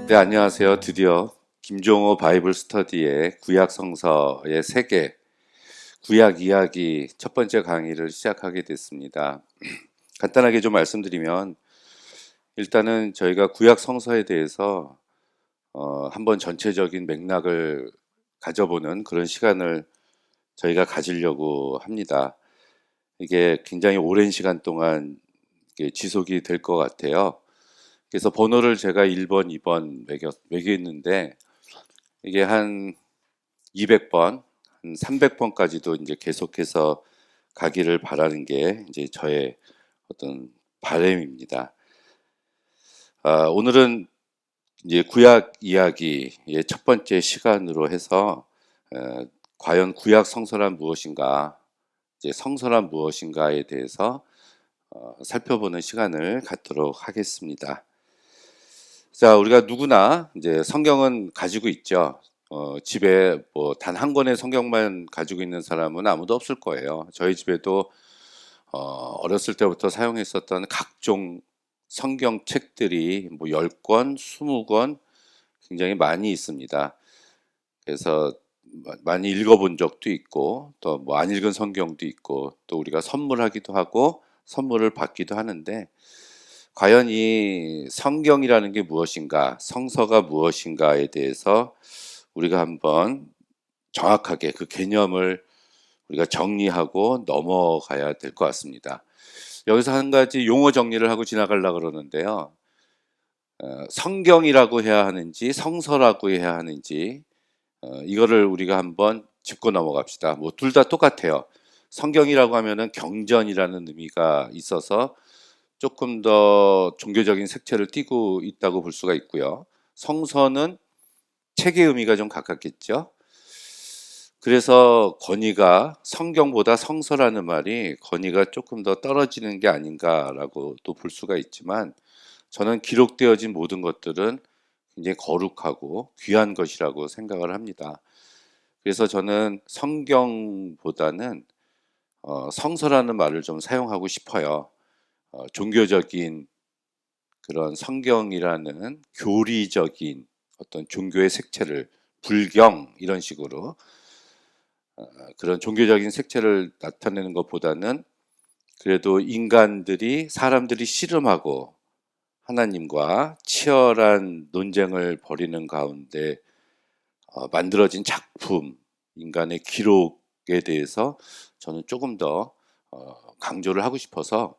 네, 안녕하세요. 드디어 김종호 바이블 스터디의 구약 성서의 세계, 구약 이야기 첫 번째 강의를 시작하게 됐습니다. 간단하게 좀 말씀드리면, 일단은 저희가 구약 성서에 대해서 한번 전체적인 맥락을 가져보는 그런 시간을 저희가 가지려고 합니다. 이게 굉장히 오랜 시간 동안 이게 지속이 될 것 같아요. 그래서 번호를 제가 1번, 2번 매겼는데, 이게 한 200번, 한 300번까지도 이제 계속해서 가기를 바라는 게 이제 저의 어떤 바람입니다. 오늘은 이제 구약 이야기의 첫 번째 시간으로 해서 과연 구약 성서란 무엇인가, 이제 성서란 무엇인가에 대해서 살펴보는 시간을 갖도록 하겠습니다. 자, 우리가 누구나 이제 성경은 가지고 있죠. 집에 뭐 단 한 권의 성경만 가지고 있는 사람은 아무도 없을 거예요. 저희 집에도 어렸을 때부터 사용했었던 각종 성경책들이 뭐 10권, 20권 굉장히 많이 있습니다. 그래서 많이 읽어본 적도 있고 또 뭐 안 읽은 성경도 있고 또 우리가 선물하기도 하고 선물을 받기도 하는데, 과연 이 성경이라는 게 무엇인가, 성서가 무엇인가에 대해서 우리가 한번 정확하게 그 개념을 우리가 정리하고 넘어가야 될 것 같습니다. 여기서 한 가지 용어 정리를 하고 지나가려고 그러는데요. 성경이라고 해야 하는지 성서라고 해야 하는지, 이거를 우리가 한번 짚고 넘어갑시다. 뭐 둘 다 똑같아요. 성경이라고 하면은 경전이라는 의미가 있어서 조금 더 종교적인 색채를 띠고 있다고 볼 수가 있고요. 성서는 책의 의미가 좀 가깝겠죠. 그래서 권위가 성경보다 성서라는 말이 권위가 조금 더 떨어지는 게 아닌가라고 또 볼 수가 있지만, 저는 기록되어진 모든 것들은 굉장히 거룩하고 귀한 것이라고 생각을 합니다. 그래서 저는 성경보다는 성서라는 말을 좀 사용하고 싶어요. 종교적인 그런 성경이라는 교리적인 어떤 종교의 색채를, 불경 이런 식으로 그런 종교적인 색채를 나타내는 것보다는, 그래도 인간들이, 사람들이 씨름하고 하나님과 치열한 논쟁을 벌이는 가운데 만들어진 작품, 인간의 기록에 대해서 저는 조금 더 강조를 하고 싶어서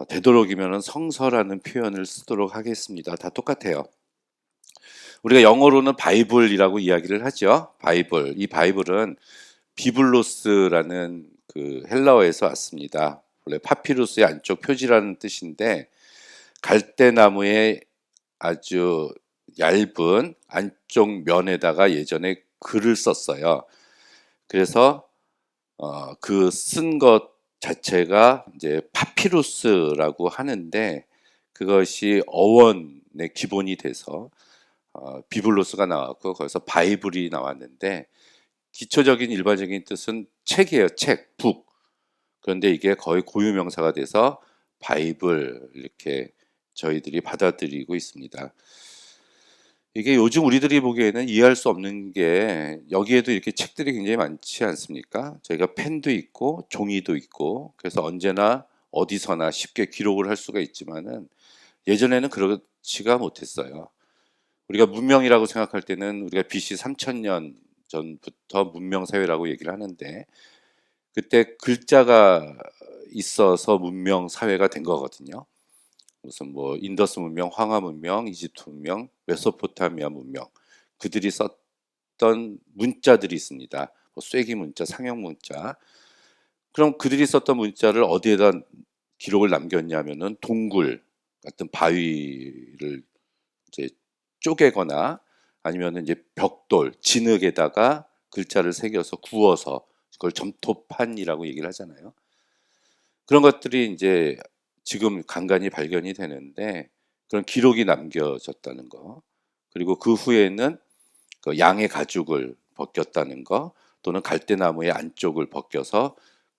되도록이면 성서라는 표현을 쓰도록 하겠습니다. 다 똑같아요. 우리가 영어로는 바이블이라고 이야기를 하죠. 바이블. 이 바이블은 비블로스라는 그 헬라어에서 왔습니다. 원래 파피루스의 안쪽 표지라는 뜻인데, 갈대나무의 아주 얇은 안쪽 면에다가 예전에 글을 썼어요. 그래서 그 쓴 것 자체가 이제 파피루스라고 하는데, 그것이 어원의 기본이 돼서 비블로스가 나왔고 거기서 바이블이 나왔는데, 기초적인 일반적인 뜻은 책이에요. 책, 북. 그런데 이게 거의 고유명사가 돼서 바이블 이렇게 저희들이 받아들이고 있습니다. 이게 요즘 우리들이 보기에는 이해할 수 없는 게, 여기에도 이렇게 책들이 굉장히 많지 않습니까? 저희가 펜도 있고 종이도 있고, 그래서 언제나 어디서나 쉽게 기록을 할 수가 있지만은, 예전에는 그렇지가 못했어요. 우리가 문명이라고 생각할 때는 우리가 BC 3000년 전부터 문명 사회라고 얘기를 하는데, 그때 글자가 있어서 문명 사회가 된 거거든요. 무슨 뭐 인더스 문명, 황하 문명, 이집트 문명, 메소포타미아 문명, 그들이 썼던 문자들이 있습니다. 뭐 쐐기 문자, 상형 문자. 그럼 그들이 썼던 문자를 어디에다 기록을 남겼냐면은 동굴 같은 바위를 이제 쪼개거나, 아니면은 이제 벽돌, 진흙에다가 글자를 새겨서 구워서, 그걸 점토판이라고 얘기를 하잖아요. 그런 것들이 이제 지금 간간히 발견이 되는데, 그런 기록이 남겨졌다는 거, 그리고 그 후에는 그 양의 가죽을 벗겼다는 거, 또는 갈대나무의 안쪽을 벗겨서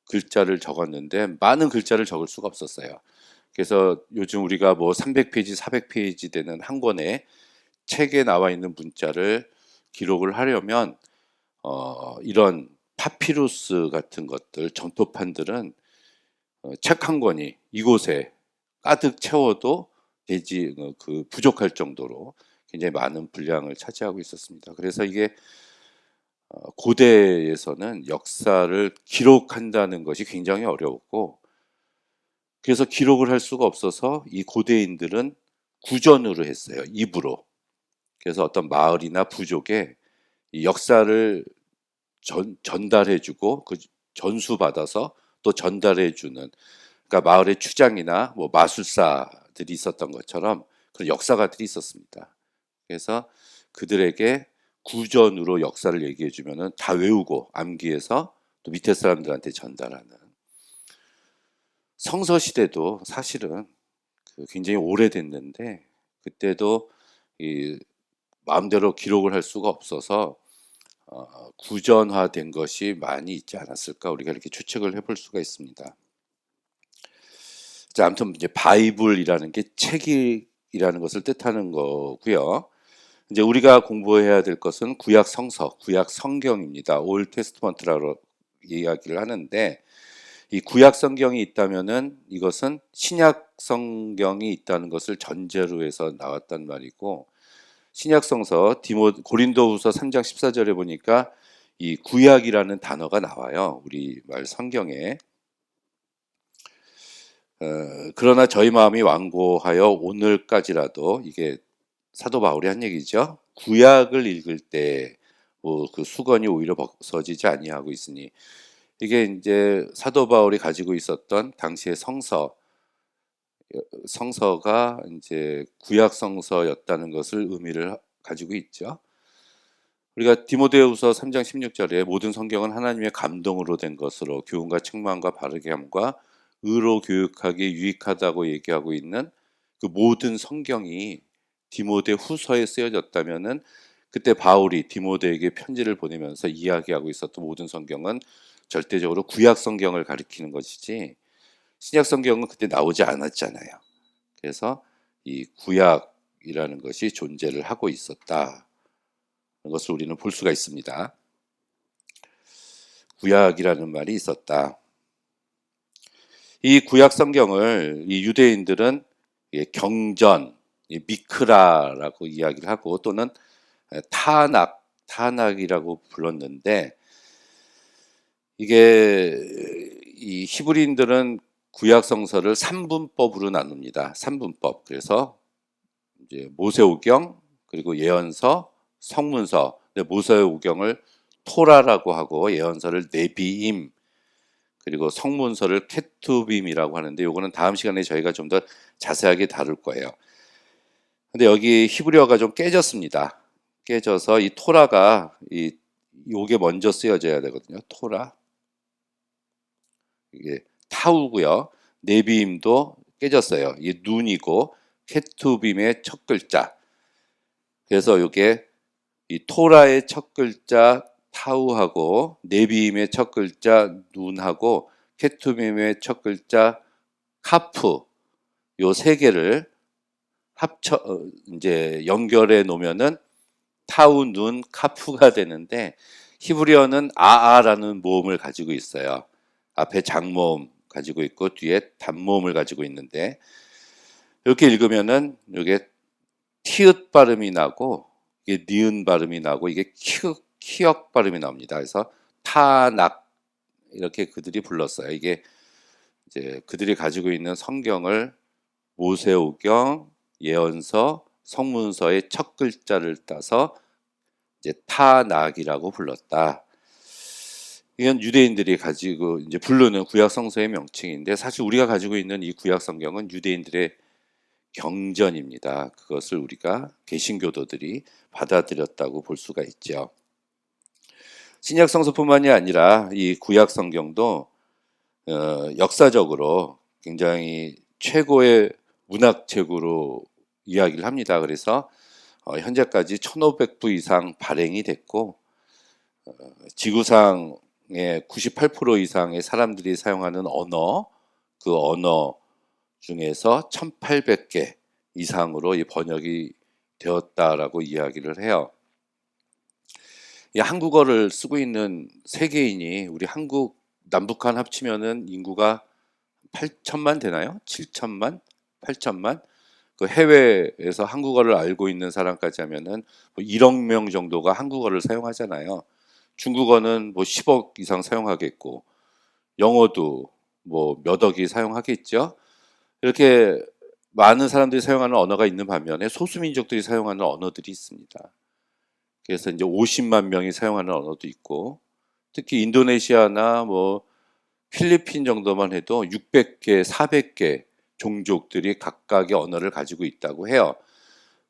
글자를 적었는데, 많은 글자를 적을 수가 없었어요. 그래서 요즘 우리가 뭐 300페이지, 400페이지 되는 한 권의 책에 나와 있는 문자를 기록을 하려면 이런 파피루스 같은 것들, 전토판들은 책 한 권이 이곳에 가득 채워도 되지 그 부족할 정도로 굉장히 많은 분량을 차지하고 있었습니다. 그래서 이게 고대에서는 역사를 기록한다는 것이 굉장히 어려웠고, 그래서 기록을 할 수가 없어서 이 고대인들은 구전으로 했어요. 입으로. 그래서 어떤 마을이나 부족에 이 역사를 전달해주고 그 전수받아서 또 전달해주는, 그러니까 마을의 추장이나 뭐 마술사들이 있었던 것처럼 그런 역사가들이 있었습니다. 그래서 그들에게 구전으로 역사를 얘기해 주면은 다 외우고 암기해서 또 밑에 사람들한테 전달하는. 성서 시대도 사실은 굉장히 오래됐는데 그때도 이 마음대로 기록을 할 수가 없어서 구전화된 것이 많이 있지 않았을까, 우리가 이렇게 추측을 해볼 수가 있습니다. 자, 아무튼 이제 바이블이라는 게 책이라는 것을 뜻하는 거고요. 이제 우리가 공부해야 될 것은 구약 성서, 구약 성경입니다. 올 테스트먼트라고 이야기를 하는데, 이 구약 성경이 있다면은 이것은 신약 성경이 있다는 것을 전제로 해서 나왔단 말이고, 신약 성서 고린도후서 3장 14절에 보니까 이 구약이라는 단어가 나와요. 우리말 성경에. 그러나 저희 마음이 완고하여 오늘까지라도, 이게 사도 바울이 한 얘기죠. 구약을 읽을 때 그 수건이 오히려 벗어지지 아니하고 있으니, 이게 이제 사도 바울이 가지고 있었던 당시의 성서가 이제 구약 성서였다는 것을 의미를 가지고 있죠. 우리가 디모데후서 3장 16절에 모든 성경은 하나님의 감동으로 된 것으로 교훈과 책망과 바르게 함과 의로 교육하기 유익하다고 얘기하고 있는 그 모든 성경이 디모데 후서에 쓰여졌다면은, 그때 바울이 디모데에게 편지를 보내면서 이야기하고 있었던 모든 성경은 절대적으로 구약 성경을 가리키는 것이지 신약 성경은 그때 나오지 않았잖아요. 그래서 이 구약이라는 것이 존재를 하고 있었다, 것을 우리는 볼 수가 있습니다. 구약이라는 말이 있었다. 이 구약 성경을 이 유대인들은 경전, 미크라라고 이야기를 하고 또는 타낙이라고 불렀는데, 이게 이 히브리인들은 구약 성서를 3분법으로 나눕니다. 3분법. 그래서 이제 모세오경, 그리고 예언서, 성문서. 모세오경을 토라라고 하고 예언서를 네비임, 그리고 성문서를 케투빔이라고 하는데, 요거는 다음 시간에 저희가 좀 더 자세하게 다룰 거예요. 근데 여기 히브리어가 좀 깨졌습니다. 깨져서 이 토라가 요게 먼저 쓰여져야 되거든요. 토라. 이게 타우고요. 네비임도 깨졌어요. 이게 눈이고 케투빔의 첫 글자. 그래서 요게 이 토라의 첫 글자 타우하고 네비임의 첫 글자 눈하고 케투빔의 첫 글자 카프, 요 세 개를 이제 연결해 놓으면은 타우 눈 카프가 되는데, 히브리어는 아아라는 모음을 가지고 있어요. 앞에 장모음 가지고 있고 뒤에 단모음을 가지고 있는데, 이렇게 읽으면은 이게 티읕 발음이 나고 이게 니은 발음이 나고 이게 키역 발음이 나옵니다. 그래서 타낙, 이렇게 그들이 불렀어요. 이게 이제 그들이 가지고 있는 성경을 모세오경, 예언서, 성문서의 첫 글자를 따서 이제 타낙이라고 불렀다. 이건 유대인들이 가지고 이제 부르는 구약 성서의 명칭인데, 사실 우리가 가지고 있는 이 구약 성경은 유대인들의 경전입니다. 그것을 우리가 개신교도들이 받아들였다고 볼 수가 있죠. 신약 성서뿐만이 아니라 이 구약 성경도 역사적으로 굉장히 최고의 문학책으로 이야기를 합니다. 그래서 현재까지 1500부 이상 발행이 됐고, 지구상의 98% 이상의 사람들이 사용하는 언어, 그 언어 중에서 1800개 이상으로 이 번역이 되었다라고 이야기를 해요. 이 한국어를 쓰고 있는 세계인이 우리 한국 남북한 합치면은 인구가 8천만 되나요? 7천만? 8천만? 그 해외에서 한국어를 알고 있는 사람까지 하면은 뭐 1억 명 정도가 한국어를 사용하잖아요. 중국어는 뭐 10억 이상 사용하겠고, 영어도 뭐 몇 억이 사용하겠죠. 이렇게 많은 사람들이 사용하는 언어가 있는 반면에 소수민족들이 사용하는 언어들이 있습니다. 그래서 이제 50만 명이 사용하는 언어도 있고, 특히 인도네시아나 뭐 필리핀 정도만 해도 600개, 400개 종족들이 각각의 언어를 가지고 있다고 해요.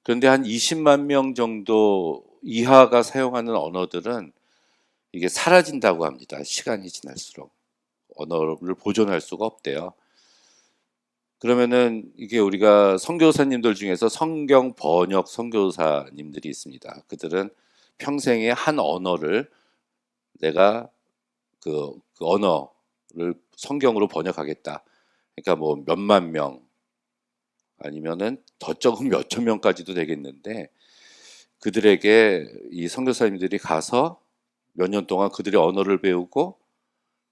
그런데 한 20만 명 정도 이하가 사용하는 언어들은 이게 사라진다고 합니다. 시간이 지날수록 언어를 보존할 수가 없대요. 그러면은 이게 우리가 선교사님들 중에서 성경 번역 선교사님들이 있습니다. 그들은 평생에 한 언어를 내가 그 언어를 성경으로 번역하겠다. 그러니까 뭐 몇만 명 아니면은 더 적은 몇천 명까지도 되겠는데, 그들에게 이 선교사님들이 가서 몇 년 동안 그들의 언어를 배우고,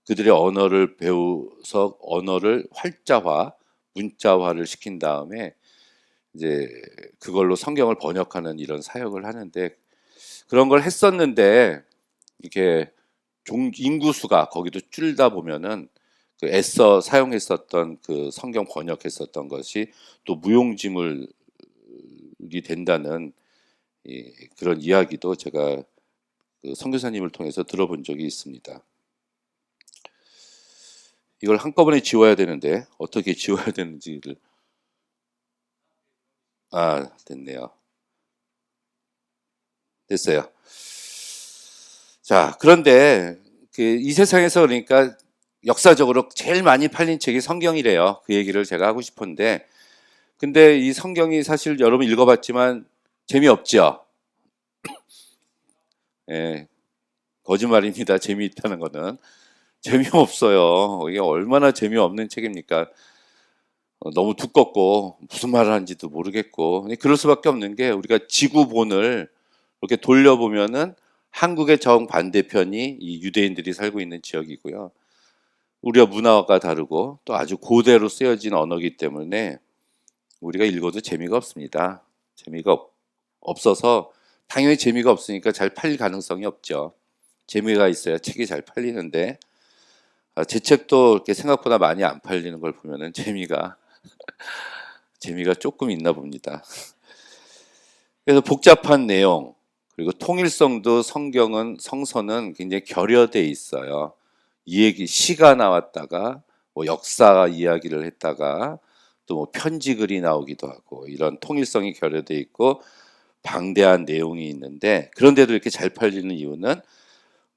그들의 언어를 배워서 언어를 활자화, 문자화를 시킨 다음에 이제 그걸로 성경을 번역하는 이런 사역을 하는데, 그런 걸 했었는데 이게 인구수가 거기도 줄다 보면은 그 애써 사용했었던 그 성경 번역했었던 것이 또 무용지물이 된다는 그런 이야기도 제가 그 선교사님을 통해서 들어본 적이 있습니다. 이걸 한꺼번에 지워야 되는데 어떻게 지워야 되는지를. 됐네요. 됐어요. 자, 그런데 이 세상에서 그러니까 역사적으로 제일 많이 팔린 책이 성경이래요. 그 얘기를 제가 하고 싶은데, 근데 이 성경이 사실 여러분 읽어봤지만 재미없죠? 예, 거짓말입니다. 재미있다는 거는. 재미없어요. 이게 얼마나 재미없는 책입니까? 너무 두껍고 무슨 말을 하는지도 모르겠고, 그럴 수밖에 없는 게, 우리가 지구본을 이렇게 돌려보면은 한국의 정반대편이 이 유대인들이 살고 있는 지역이고요. 우리가 문화가 다르고 또 아주 고대로 쓰여진 언어이기 때문에 우리가 읽어도 재미가 없습니다. 재미가 없어서, 당연히 재미가 없으니까 잘 팔릴 가능성이 없죠. 재미가 있어야 책이 잘 팔리는데, 제 책도 이렇게 생각보다 많이 안 팔리는 걸 보면은 재미가 조금 있나 봅니다. 그래서 복잡한 내용, 그리고 통일성도 성서는 굉장히 결여돼 있어요. 이 얘기, 시가 나왔다가 뭐 역사 이야기를 했다가 또 뭐 편지 글이 나오기도 하고, 이런 통일성이 결여돼 있고 방대한 내용이 있는데, 그런데도 이렇게 잘 팔리는 이유는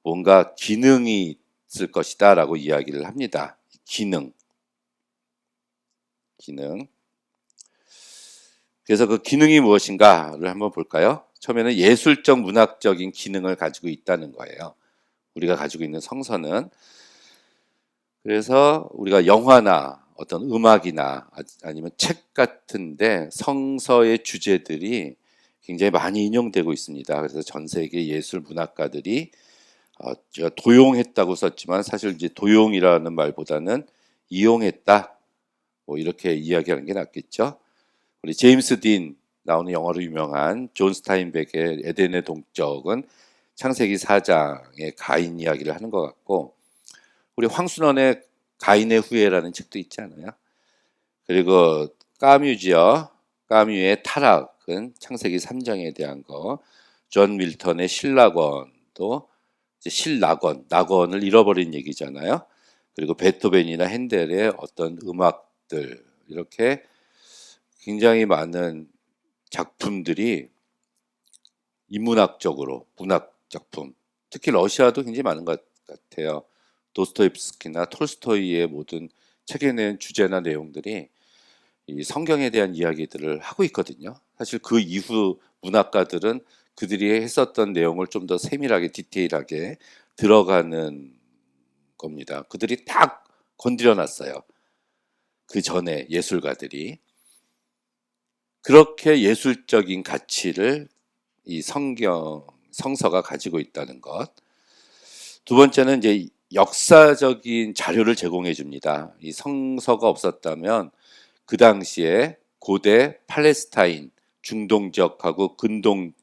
뭔가 기능이 있을 것이다라고 이야기를 합니다. 기능. 그래서 그 기능이 무엇인가를 한번 볼까요? 처음에는 예술적 문학적인 기능을 가지고 있다는 거예요. 우리가 가지고 있는 성서는. 그래서 우리가 영화나 어떤 음악이나 아니면 책 같은데 성서의 주제들이 굉장히 많이 인용되고 있습니다. 그래서 전 세계 예술 문학가들이, 제가 도용했다고 썼지만 사실 이제 도용이라는 말보다는 이용했다, 뭐 이렇게 이야기하는 게 낫겠죠. 우리 제임스 딘 나오는 영화로 유명한 존 스타인백의 에덴의 동적은 창세기 4장의 가인 이야기를 하는 것 같고, 우리 황순원의 가인의 후예라는 책도 있지 않아요? 그리고 까뮤의 타락은 창세기 3장에 대한 거, 존 밀턴의 신라권도 이제 낙원을 잃어버린 얘기잖아요. 그리고 베토벤이나 핸델의 어떤 음악들, 이렇게 굉장히 많은 작품들이 인문학적으로 문학 작품, 특히 러시아도 굉장히 많은 것 같아요. 도스토옙스키나 톨스토이의 모든 책에 낸 주제나 내용들이 이 성경에 대한 이야기들을 하고 있거든요. 사실 그 이후 문학가들은 그들이 했었던 내용을 좀 더 세밀하게 디테일하게 들어가는 겁니다. 그들이 딱 건드려 놨어요. 그 전에 예술가들이. 그렇게 예술적인 가치를 이 성서가 가지고 있다는 것. 두 번째는 이제 역사적인 자료를 제공해 줍니다. 이 성서가 없었다면 그 당시에 고대 팔레스타인, 중동 지역하고 근동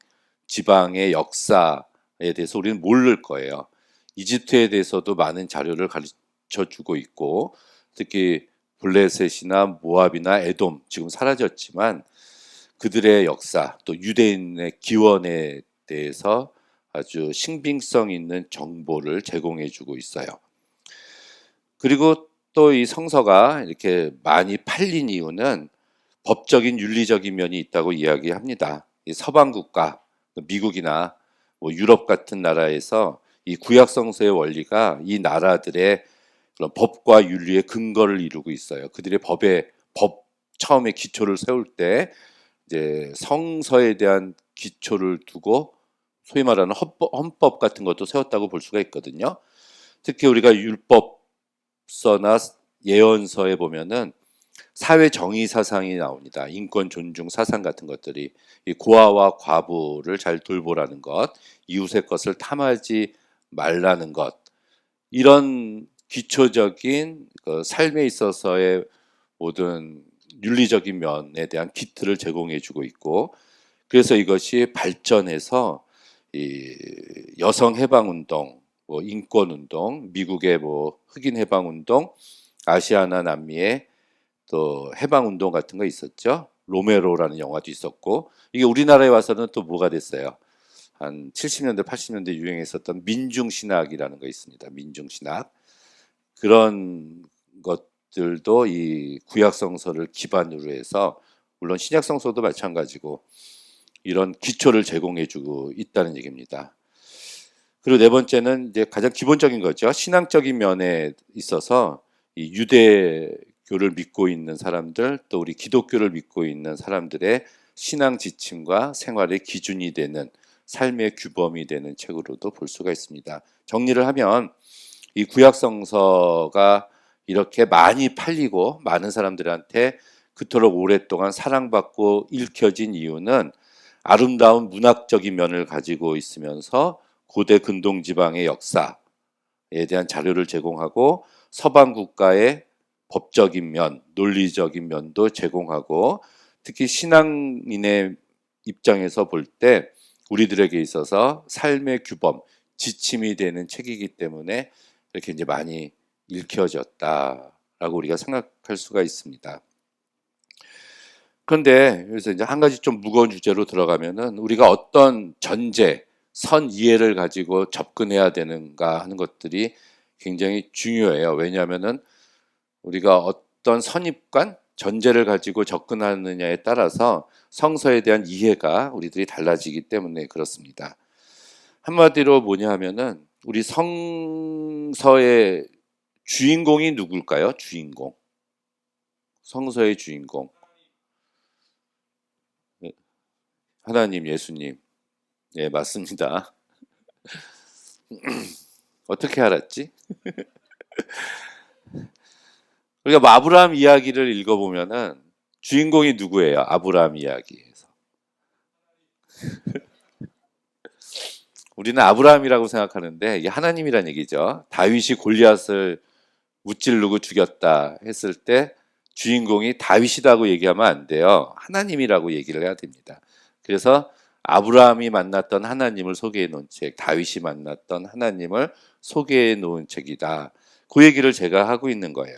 지방의 역사에 대해서 우리는 모를 거예요. 이집트에 대해서도 많은 자료를 가르쳐 주고 있고, 특히 블레셋이나 모압이나 에돔, 지금 사라졌지만 그들의 역사, 또 유대인의 기원에 대해서 아주 신빙성 있는 정보를 제공해 주고 있어요. 그리고 또 이 성서가 이렇게 많이 팔린 이유는 법적인 윤리적인 면이 있다고 이야기합니다. 이 서방 국가, 미국이나 뭐 유럽 같은 나라에서 이 구약 성서의 원리가 이 나라들의 그런 법과 윤리의 근거를 이루고 있어요. 그들의 법 처음에 기초를 세울 때 이제 성서에 대한 기초를 두고 소위 말하는 헌법 같은 것도 세웠다고 볼 수가 있거든요. 특히 우리가 율법서나 예언서에 보면은 사회 정의 사상이 나옵니다. 인권 존중 사상 같은 것들이 이 고아와 과부를 잘 돌보라는 것, 이웃의 것을 탐하지 말라는 것, 이런 기초적인 그 삶에 있어서의 모든 윤리적인 면에 대한 기틀을 제공해 주고 있고, 그래서 이것이 발전해서 이 여성 해방 운동, 뭐 인권 운동, 미국의 뭐 흑인 해방 운동, 아시아나 남미의 또 해방 운동 같은 거 있었죠. 로메로라는 영화도 있었고, 이게 우리나라에 와서는 또 뭐가 됐어요. 한 70년대, 80년대 유행했었던 민중신학이라는 거 있습니다. 민중신학. 그런 것들도 이 구약성서를 기반으로 해서, 물론 신약성서도 마찬가지고 이런 기초를 제공해주고 있다는 얘기입니다. 그리고 네 번째는 이제 가장 기본적인 거죠. 신앙적인 면에 있어서 이 유대교를 믿고 있는 사람들, 또 우리 기독교를 믿고 있는 사람들의 신앙 지침과 생활의 기준이 되는, 삶의 규범이 되는 책으로도 볼 수가 있습니다. 정리를 하면 이 구약성서가 이렇게 많이 팔리고 많은 사람들한테 그토록 오랫동안 사랑받고 읽혀진 이유는 아름다운 문학적인 면을 가지고 있으면서 고대 근동 지방의 역사에 대한 자료를 제공하고, 서방 국가의 법적인 면, 논리적인 면도 제공하고, 특히 신앙인의 입장에서 볼 때 우리들에게 있어서 삶의 규범, 지침이 되는 책이기 때문에 이렇게 이제 많이 읽혀졌다라고 우리가 생각할 수가 있습니다. 그런데 여기서 이제 한 가지 좀 무거운 주제로 들어가면은, 우리가 어떤 전제, 선 이해를 가지고 접근해야 되는가 하는 것들이 굉장히 중요해요. 왜냐하면은 우리가 어떤 선입관, 전제를 가지고 접근하느냐에 따라서 성서에 대한 이해가 우리들이 달라지기 때문에 그렇습니다. 한마디로 뭐냐 하면은, 우리 성서의 주인공이 누굴까요? 주인공. 성서의 주인공. 하나님, 예수님. 예, 맞습니다. 어떻게 알았지? 우리가 뭐 아브라함 이야기를 읽어보면은 주인공이 누구예요? 아브라함 이야기에서. 우리는 아브라함이라고 생각하는데 이게 하나님이란 얘기죠. 다윗이 골리앗을 무찌르고 죽였다 했을 때 주인공이 다윗이라고 얘기하면 안 돼요. 하나님이라고 얘기를 해야 됩니다. 그래서 아브라함이 만났던 하나님을 소개해 놓은 책, 다윗이 만났던 하나님을 소개해 놓은 책이다. 그 얘기를 제가 하고 있는 거예요.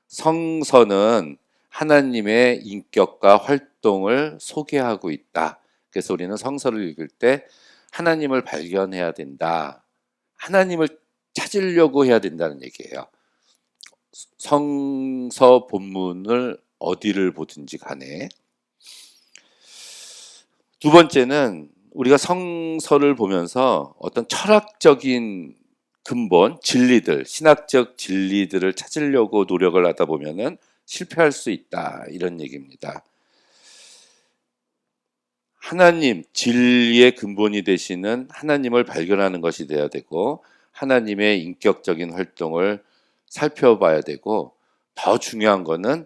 성서는 하나님의 인격과 활동을 소개하고 있다. 그래서 우리는 성서를 읽을 때 하나님을 발견해야 된다. 하나님을 찾으려고 해야 된다는 얘기예요. 성서 본문을 어디를 보든지 간에. 두 번째는 우리가 성서를 보면서 어떤 철학적인 근본, 진리들, 신학적 진리들을 찾으려고 노력을 하다 보면은 실패할 수 있다, 이런 얘기입니다. 하나님, 진리의 근본이 되시는 하나님을 발견하는 것이 돼야 되고, 하나님의 인격적인 활동을 살펴봐야 되고, 더 중요한 거는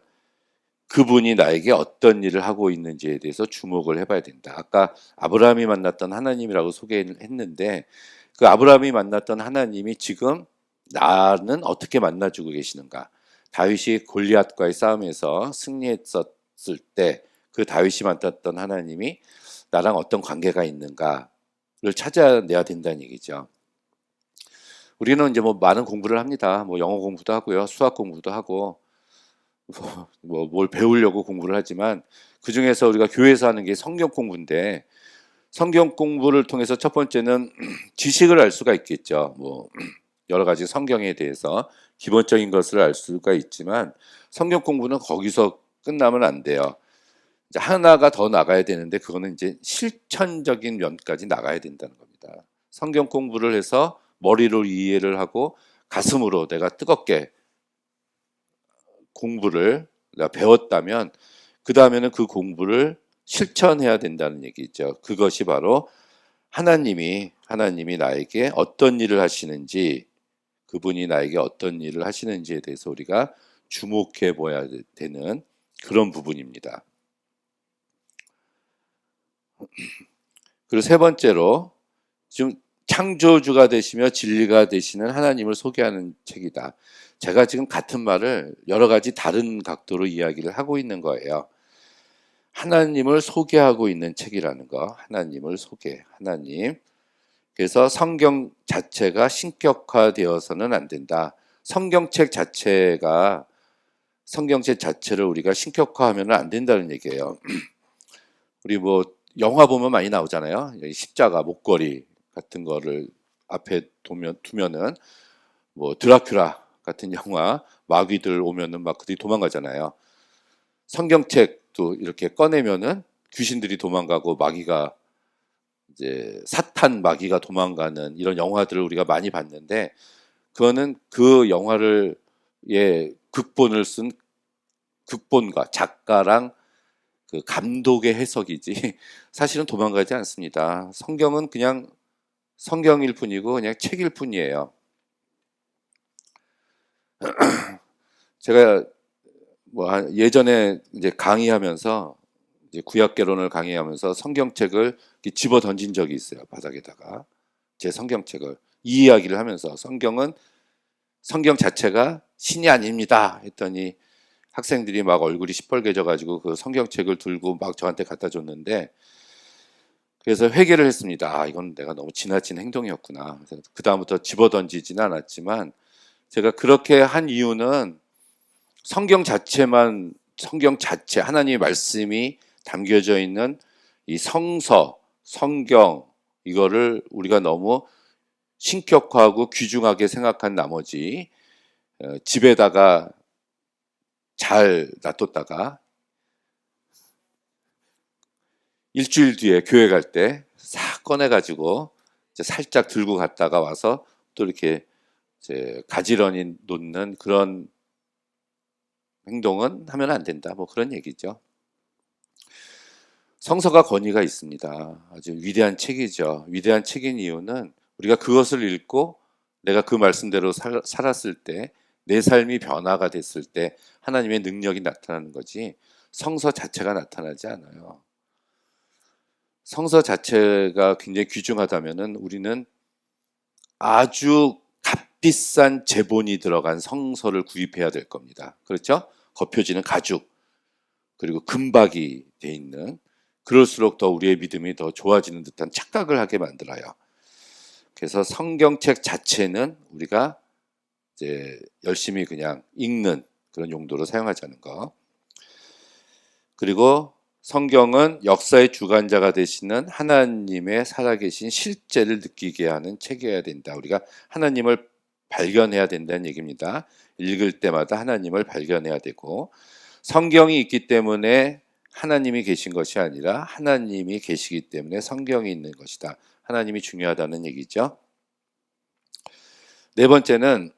그분이 나에게 어떤 일을 하고 있는지에 대해서 주목을 해봐야 된다. 아까 아브라함이 만났던 하나님이라고 소개했는데 그 아브라함이 만났던 하나님이 지금 나는 어떻게 만나주고 계시는가? 다윗이 골리앗과의 싸움에서 승리했었을 때 그 다윗이 만났던 하나님이 나랑 어떤 관계가 있는가를 찾아내야 된다는 얘기죠. 우리는 이제 뭐 많은 공부를 합니다. 뭐 영어 공부도 하고요, 수학 공부도 하고 뭐 뭘 배우려고 공부를 하지만 그 중에서 우리가 교회에서 하는 게 성경 공부인데 성경 공부를 통해서 첫 번째는 지식을 알 수가 있겠죠. 뭐 여러 가지 성경에 대해서 기본적인 것을 알 수가 있지만 성경 공부는 거기서 끝나면 안 돼요. 이제 하나가 더 나가야 되는데 그거는 이제 실천적인 면까지 나가야 된다는 겁니다. 성경 공부를 해서 머리로 이해를 하고 가슴으로 내가 뜨겁게 공부를 내가 배웠다면 그 다음에는 그 공부를 실천해야 된다는 얘기죠. 그것이 바로 하나님이 나에게 어떤 일을 하시는지, 그분이 나에게 어떤 일을 하시는지에 대해서 우리가 주목해 보아야 되는 그런 부분입니다. 그리고 세 번째로 지금 창조주가 되시며 진리가 되시는 하나님을 소개하는 책이다. 제가 지금 같은 말을 여러 가지 다른 각도로 이야기를 하고 있는 거예요. 하나님을 소개하고 있는 책이라는 거. 하나님을 소개. 하나님. 그래서 성경 자체가 신격화되어서는 안 된다. 성경책 자체를 우리가 신격화하면 안 된다는 얘기예요. 우리 뭐 영화 보면 많이 나오잖아요. 십자가, 목걸이 같은 거를 앞에 두면은 뭐 드라큘라 같은 영화 마귀들 오면은 막 그들이 도망가잖아요. 성경책도 이렇게 꺼내면은 귀신들이 도망가고 마귀가 이제 사탄 마귀가 도망가는 이런 영화들을 우리가 많이 봤는데 그거는 그 영화를 극본을 쓴 극본가 작가랑 그 감독의 해석이지 사실은 도망가지 않습니다. 성경은 그냥 성경일 뿐이고 그냥 책일 뿐이에요. 제가 뭐 예전에 이제 강의하면서 이제 구약개론을 강의하면서 성경책을 집어 던진 적이 있어요. 바닥에다가 제 성경책을 이 이야기를 하면서 성경 자체가 신이 아닙니다 했더니 학생들이 막 얼굴이 시뻘개져 가지고 그 성경책을 들고 막 저한테 갖다 줬는데 그래서 회개를 했습니다. 이건 내가 너무 지나친 행동이었구나. 그 다음부터 집어 던지지는 않았지만 제가 그렇게 한 이유는 성경 자체 하나님의 말씀이 담겨져 있는 이 성경 이거를 우리가 너무 신격화하고 귀중하게 생각한 나머지 집에다가 잘 놔뒀다가 일주일 뒤에 교회 갈 때 싹 꺼내가지고 살짝 들고 갔다가 와서 또 이렇게 이제 가지런히 놓는 그런 행동은 하면 안 된다. 뭐 그런 얘기죠. 성서가 권위가 있습니다. 아주 위대한 책이죠. 위대한 책인 이유는 우리가 그것을 읽고 내가 그 말씀대로 살았을 때 내 삶이 변화가 됐을 때 하나님의 능력이 나타나는 거지 성서 자체가 나타나지 않아요. 성서 자체가 굉장히 귀중하다면은 우리는 아주 값비싼 제본이 들어간 성서를 구입해야 될 겁니다. 그렇죠? 겉표지는 가죽 그리고 금박이 돼 있는 그럴수록 더 우리의 믿음이 더 좋아지는 듯한 착각을 하게 만들어요. 그래서 성경책 자체는 우리가 이제 열심히 그냥 읽는 그런 용도로 사용하자는 거. 그리고 성경은 역사의 주관자가 되시는 하나님의 살아계신 실제를 느끼게 하는 책이어야 된다. 우리가 하나님을 발견해야 된다는 얘기입니다. 읽을 때마다 하나님을 발견해야 되고 성경이 있기 때문에 하나님이 계신 것이 아니라 하나님이 계시기 때문에 성경이 있는 것이다. 하나님이 중요하다는 얘기죠. 네 번째는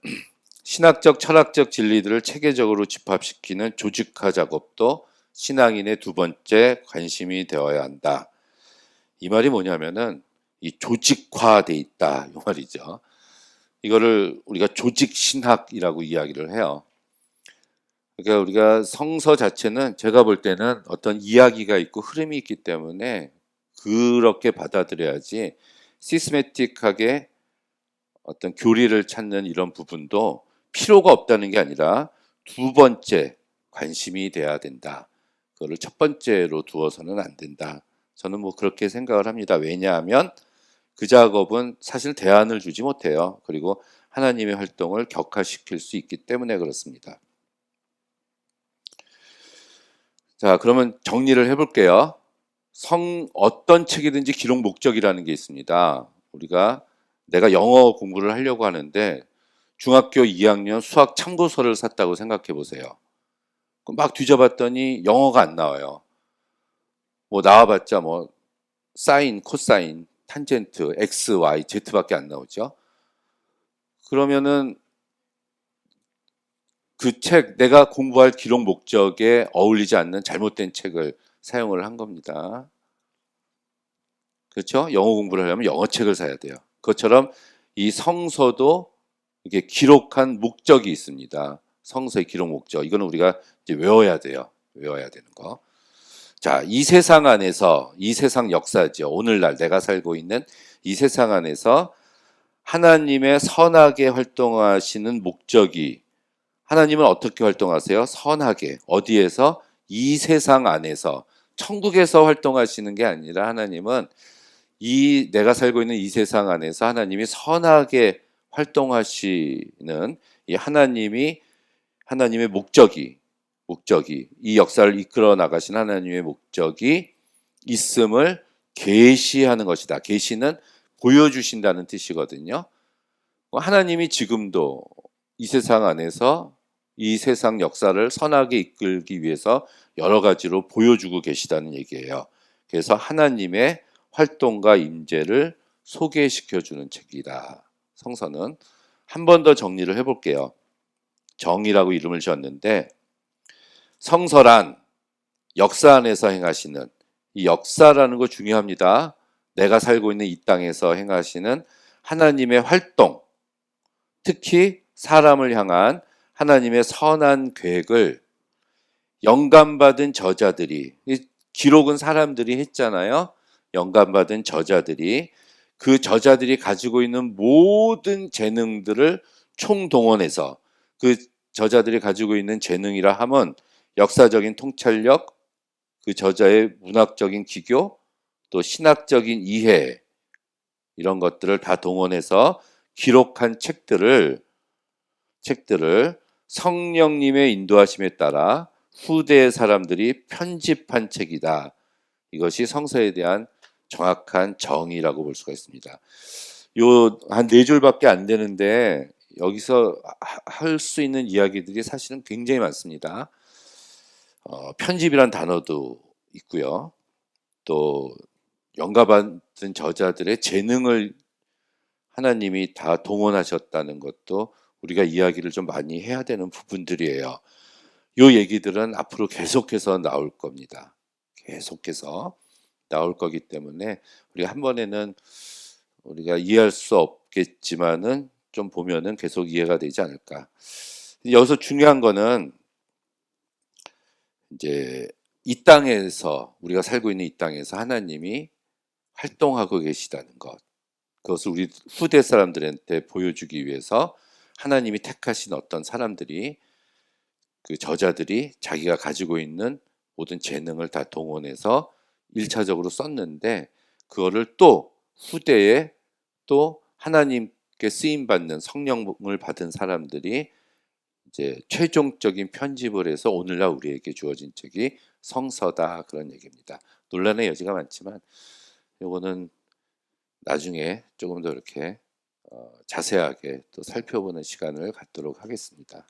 신학적, 철학적 진리들을 체계적으로 집합시키는 조직화 작업도 신앙인의 두 번째 관심이 되어야 한다. 이 말이 뭐냐면은 이 조직화돼 있다 이 말이죠. 이거를 우리가 조직신학이라고 이야기를 해요. 그러니까 우리가 성서 자체는 제가 볼 때는 어떤 이야기가 있고 흐름이 있기 때문에 그렇게 받아들여야지 시스테마틱하게 어떤 교리를 찾는 이런 부분도 필요가 없다는 게 아니라 두 번째 관심이 돼야 된다. 그거를 첫 번째로 두어서는 안 된다. 저는 뭐 그렇게 생각을 합니다. 왜냐하면 그 작업은 사실 대안을 주지 못해요. 그리고 하나님의 활동을 격화시킬 수 있기 때문에 그렇습니다. 자, 그러면 정리를 해볼게요. 어떤 책이든지 기록 목적이라는 게 있습니다. 내가 영어 공부를 하려고 하는데 중학교 2학년 수학 참고서를 샀다고 생각해 보세요. 막 뒤져봤더니 영어가 안 나와요. 뭐 나와봤자 뭐 사인, 코사인, 탄젠트, x, y, z밖에 안 나오죠. 그러면은 그 책, 내가 공부할 기록 목적에 어울리지 않는 잘못된 책을 사용을 한 겁니다. 그렇죠? 영어 공부를 하려면 영어 책을 사야 돼요. 그것처럼 이 성서도 이게 기록한 목적이 있습니다. 성서의 기록 목적. 이거는 우리가 이제 외워야 돼요. 외워야 되는 거. 자, 이 세상 안에서, 이 세상 역사죠. 오늘날 내가 살고 있는 이 세상 안에서 하나님의 선하게 활동하시는 목적이, 하나님은 어떻게 활동하세요? 선하게. 어디에서? 이 세상 안에서. 천국에서 활동하시는 게 아니라 하나님은 내가 살고 있는 이 세상 안에서 하나님이 선하게 활동하시는 이 하나님의 목적이 이 역사를 이끌어 나가신 하나님의 목적이 있음을 계시하는 것이다. 계시는 보여주신다는 뜻이거든요. 하나님이 지금도 이 세상 안에서 이 세상 역사를 선하게 이끌기 위해서 여러 가지로 보여주고 계시다는 얘기예요. 그래서 하나님의 활동과 임재를 소개시켜주는 책이다. 성서는 한 번 더 정리를 해볼게요. 정이라고 이름을 지었는데 성서란 역사 안에서 행하시는, 이 역사라는 거 중요합니다. 내가 살고 있는 이 땅에서 행하시는 하나님의 활동, 특히 사람을 향한 하나님의 선한 계획을 영감받은 저자들이, 기록은 사람들이 했잖아요. 영감받은 저자들이, 그 저자들이 가지고 있는 모든 재능들을 총동원해서, 그 저자들이 가지고 있는 재능이라 하면 역사적인 통찰력, 그 저자의 문학적인 기교, 또 신학적인 이해, 이런 것들을 다 동원해서 기록한 책들을 성령님의 인도하심에 따라 후대의 사람들이 편집한 책이다. 이것이 성서에 대한 정확한 정의라고 볼 수가 있습니다. 요 한 네 줄밖에 안 되는데 여기서 할 수 있는 이야기들이 사실은 굉장히 많습니다. 편집이란 단어도 있고요. 또 영감받은 저자들의 재능을 하나님이 다 동원하셨다는 것도 우리가 이야기를 좀 많이 해야 되는 부분들이에요. 요 얘기들은 앞으로 계속해서 나올 겁니다. 계속해서 나올 거기 때문에 우리가 한 번에는 우리가 이해할 수 없겠지만은 좀 보면은 계속 이해가 되지 않을까. 여기서 중요한 거는 이제 이 땅에서, 우리가 살고 있는 이 땅에서 하나님이 활동하고 계시다는 것. 그것을 우리 후대 사람들한테 보여주기 위해서 하나님이 택하신 어떤 사람들이, 그 저자들이 자기가 가지고 있는 모든 재능을 다 동원해서 1차적으로 썼는데, 그거를 또 후대에 또 하나님께 쓰임 받는 성령을 받은 사람들이 이제 최종적인 편집을 해서 오늘날 우리에게 주어진 책이 성서다, 그런 얘기입니다. 논란의 여지가 많지만 이거는 나중에 조금 더 이렇게 자세하게 또 살펴보는 시간을 갖도록 하겠습니다.